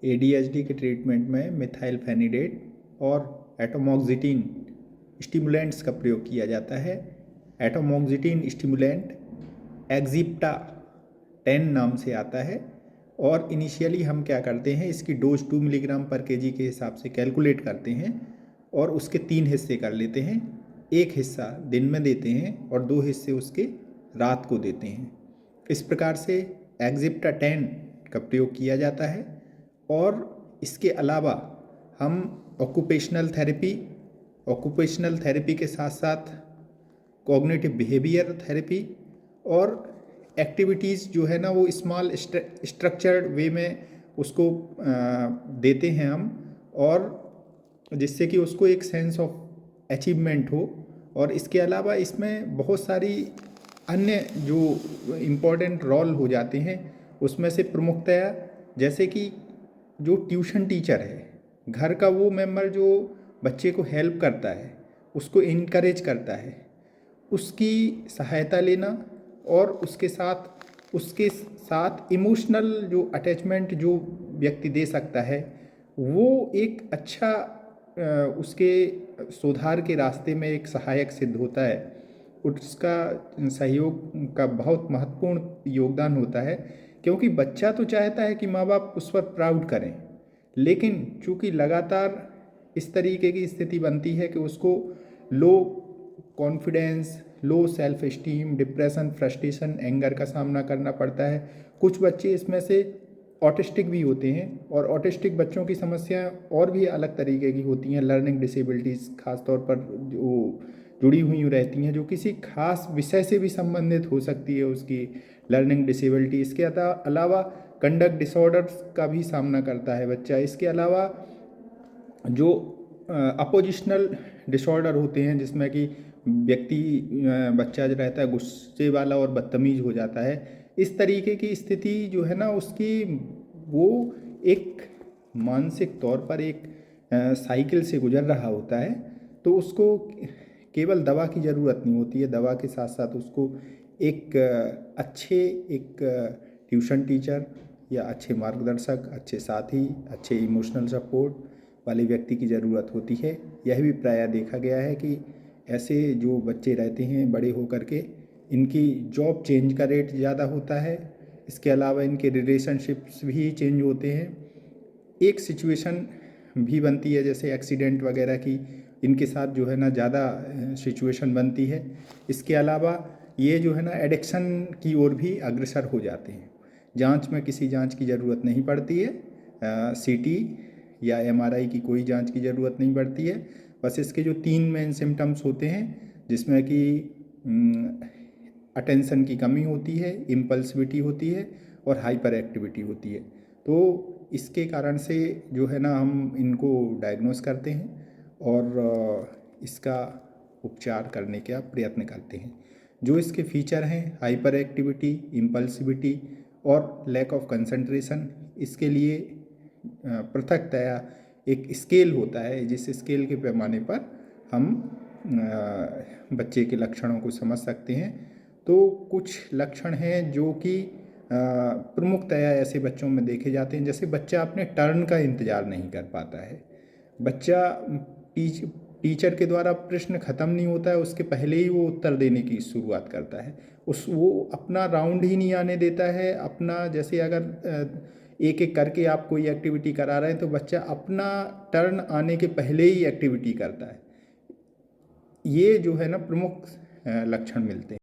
ADHD के treatment में methylphenidate और एटोमोक्सिटिन स्टिमुलेंट्स का प्रयोग किया जाता है। एटोमोक्सिटिन स्टिमुलेंट एक्जिप्टा 10 नाम से आता है और इनिशियली हम क्या करते हैं, इसकी डोज 2 मिलीग्राम पर केजी के हिसाब से कैलकुलेट करते हैं और उसके 3 हिस्से कर लेते हैं। एक हिस्सा दिन में देते हैं और 2 हिस्से उसके रात को देते हैं। इस प्रकार से एक्जिप्टा 10 का प्रयोग किया जाता है। और इसके अलावा हम ऑक्यूपेशनल थेरेपी के साथ साथ कॉग्निटिव बिहेवियर थेरेपी और एक्टिविटीज़ जो है ना वो स्मॉल स्ट्रक्चर्ड वे में उसको देते हैं हम, और जिससे कि उसको एक सेंस ऑफ अचीवमेंट हो। और इसके अलावा इसमें बहुत सारी अन्य जो इम्पोर्टेंट रोल हो जाते हैं, उसमें से प्रमुखतया जैसे कि जो ट्यूशन टीचर है, घर का वो मेंबर जो बच्चे को हेल्प करता है, उसको इनकरेज करता है, उसकी सहायता लेना और उसके साथ इमोशनल जो अटैचमेंट जो व्यक्ति दे सकता है, वो एक अच्छा उसके सुधार के रास्ते में एक सहायक सिद्ध होता है। उसका सहयोग का बहुत महत्वपूर्ण योगदान होता है, क्योंकि बच्चा तो चाहता है कि माँ बाप उस पर प्राउड करें, लेकिन चूँकि लगातार इस तरीके की स्थिति बनती है कि उसको low confidence, low self esteem, depression, frustration, anger का सामना करना पड़ता है। कुछ बच्चे इसमें से ऑटिस्टिक भी होते हैं और ऑटिस्टिक बच्चों की समस्याएं और भी अलग तरीके की होती हैं। लर्निंग डिसेबिलिटीज़ खास तौर पर जो जुड़ी हुई रहती हैं, जो किसी खास विषय से भी संबंधित हो सकती है उसकी लर्निंग डिसेबिलिटी। इसके अलावा कंडक्ट डिसऑर्डर्स का भी सामना करता है बच्चा। इसके अलावा जो अपोजिशनल डिसऑर्डर होते हैं, जिसमें कि बच्चा जो रहता है गुस्से वाला और बदतमीज हो जाता है, इस तरीके की स्थिति जो है ना उसकी, वो एक मानसिक तौर पर एक साइकिल से गुजर रहा होता है। तो उसको केवल दवा की ज़रूरत नहीं होती है, दवा के साथ साथ उसको एक एक ट्यूशन टीचर या अच्छे मार्गदर्शक, अच्छे साथी, अच्छे इमोशनल सपोर्ट वाले व्यक्ति की ज़रूरत होती है। यह भी प्रायः देखा गया है कि ऐसे जो बच्चे रहते हैं बड़े होकर के, इनकी जॉब चेंज का रेट ज़्यादा होता है। इसके अलावा इनके रिलेशनशिप्स भी चेंज होते हैं। एक सिचुएशन भी बनती है जैसे एक्सीडेंट वगैरह की, इनके साथ जो है ना ज़्यादा सिचुएशन बनती है। इसके अलावा ये जो है ना एडिक्शन की ओर भी अग्रसर हो जाते हैं। किसी जांच की ज़रूरत नहीं पड़ती है, सीटी या एमआरआई की कोई जांच की ज़रूरत नहीं पड़ती है। बस इसके जो 3 मेन सिम्टम्स होते हैं, जिसमें कि अटेंशन की कमी होती है, इम्पल्सिविटी होती है और हाइपर एक्टिविटी होती है। तो इसके कारण से जो है ना हम इनको डायग्नोस करते हैं और इसका उपचार करने का प्रयत्न करते हैं। जो इसके फीचर हैं, हाइपर एक्टिविटी, इम्पल्सिविटी और लैक ऑफ कंसंट्रेशन, इसके लिए पृथकतया एक स्केल होता है, जिस स्केल के पैमाने पर हम बच्चे के लक्षणों को समझ सकते हैं। तो कुछ लक्षण हैं जो कि प्रमुखतया ऐसे बच्चों में देखे जाते हैं, जैसे बच्चा अपने टर्न का इंतज़ार नहीं कर पाता है। बच्चा टीचर के द्वारा प्रश्न ख़त्म नहीं होता है, उसके पहले ही वो उत्तर देने की शुरुआत करता है। वो अपना राउंड ही नहीं आने देता है। अपना जैसे अगर एक एक करके आप कोई एक्टिविटी करा रहे हैं तो बच्चा अपना टर्न आने के पहले ही एक्टिविटी करता है। ये जो है ना प्रमुख लक्षण मिलते हैं।